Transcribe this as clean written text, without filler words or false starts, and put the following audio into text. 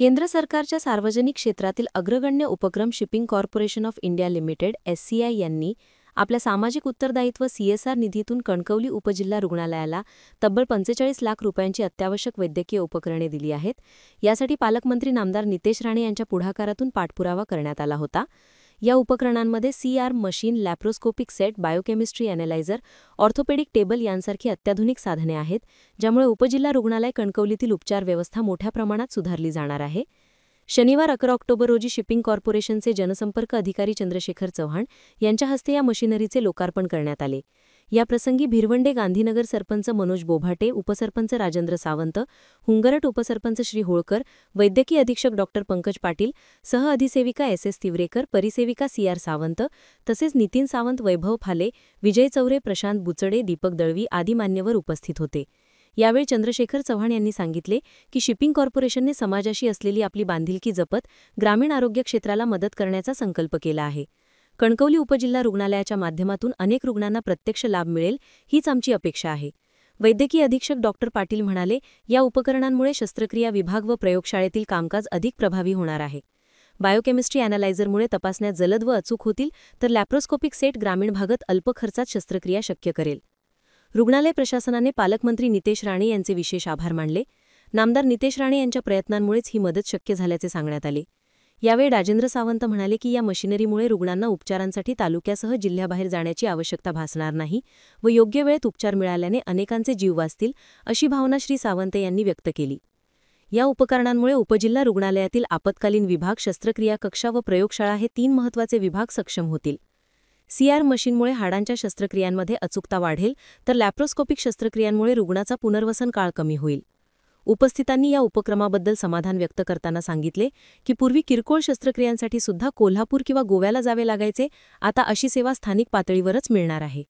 केंद्र सरकारच्या सार्वजनिक क्षेत्रातील अग्रगण्य उपक्रम shipping corporation of India limited (एससीआय) यांनी आपल्या सामाजिक उत्तरदायित्व सीएसआर निधीतून कणकवली उपजिल्हा रुग्णालयाला तब्बल 45 लाख रुपयांची अत्यावश्यक वैद्यकीय उपकरणे दिली आहेत. यासाठी पालकमंत्री नामदार नितेश राणे यांच्या पुढाकारातून पाठपुरावा करण्यात आला होता. या उपकरणांमध्ये C-arm machine, laparoscopic set, biochemistry analyser, orthopaedic table यांसारखी अत्याधुनिक साधने आहेत, ज्यामुळे उपजिल्हा रुग्णालय कणकवलीतील उपचार व्यवस्था मोठ्या प्रमाणात सुधारली जाणार आहे. शनिवार 11 ऑक्टोबर रोजी शिपिंग कॉर्पोरेशनचे जनसंपर्क अधिकारी चंद्रशेखर चव्हाण यांच्या हस्ते या मशिनरीचे लोकार्पण करण्यात आले. याप्रसंगी भिरवंडे गांधीनगर सरपंच मनोज बोभाटे, उपसरपंच राजेंद्र सावंत, हुंगरट उपसरपंच श्री होळकर, वैद्यकीय अधीक्षक डॉ पंकज पाटील, सहअधिसेविका एस तिवरेकर, परिसेविका सी सावंत तसेच नितीन सावंत, वैभव फाले, विजय चौरे, प्रशांत बुचडे, दीपक दळवी आदी मान्यवर उपस्थित होते. यावेळी चंद्रशेखर चव्हाण यांनी सांगितले की शिपिंग कॉर्पोरेशनने समाजाशी असलेली आपली बांधिलकी जपत ग्रामीण आरोग्य क्षेत्राला मदत करण्याचा संकल्प केला आहे. कणकवली उपजिल्हा रुग्णालयाच्या माध्यमातून अनेक रुग्णांना प्रत्यक्ष लाभ मिळेल हीच आमची अपेक्षा आहे. वैद्यकीय अधीक्षक डॉ पाटील म्हणाले, या उपकरणांमुळे शस्त्रक्रिया विभाग व प्रयोगशाळेतील कामकाज अधिक प्रभावी होणार आहे. बायोकेमिस्ट्री अॅनालायझरमुळे तपासण्या जलद व अचूक होतील, तर लॅप्रोस्कोपिक सेट ग्रामीण भागात अल्प खर्चात शस्त्रक्रिया शक्य करेल. रुग्णालय प्रशासनाने पालकमंत्री नितेश राणे यांचे विशेष आभार मानले. नामदार नितेश राणे यांच्या प्रयत्नांमुळेच ही मदत शक्य झाल्याचे सांगण्यात आले. यावेळी राजेंद्र सावंत म्हणाले की या मशिनरीमुळे रुग्णांना उपचारांसाठी तालुक्यासह जिल्ह्याबाहेर जाण्याची आवश्यकता भासणार नाही व योग्य वेळेत उपचार मिळाल्याने अनेकांचे जीव वाचतील, अशी भावना श्री सावंत यांनी व्यक्त केली. या उपकरणांमुळे उपजिल्हा रुग्णालयातील आपत्कालीन विभाग, शस्त्रक्रिया कक्षा व प्रयोगशाळा हे 3 महत्त्वाचे विभाग सक्षम होतील. सी-आर्म मशीनमुळे हाडांच्या शस्त्रक्रियांमध्ये अचूकता वाढेल, तर लॅप्रोस्कोपिक शस्त्रक्रियांमुळे रुग्णाचा पुनर्वसन काळ कमी होईल. उपस्थितांनी या उपक्रमाबद्दल समाधान व्यक्त करताना सांगितले की पूर्वी किरकोळ शस्त्रक्रियांसाठी सुद्धा कोल्हापूर किंवा गोव्याला जावे लागायचे, आता अशी सेवा स्थानिक पातळीवरच मिळणार आहे.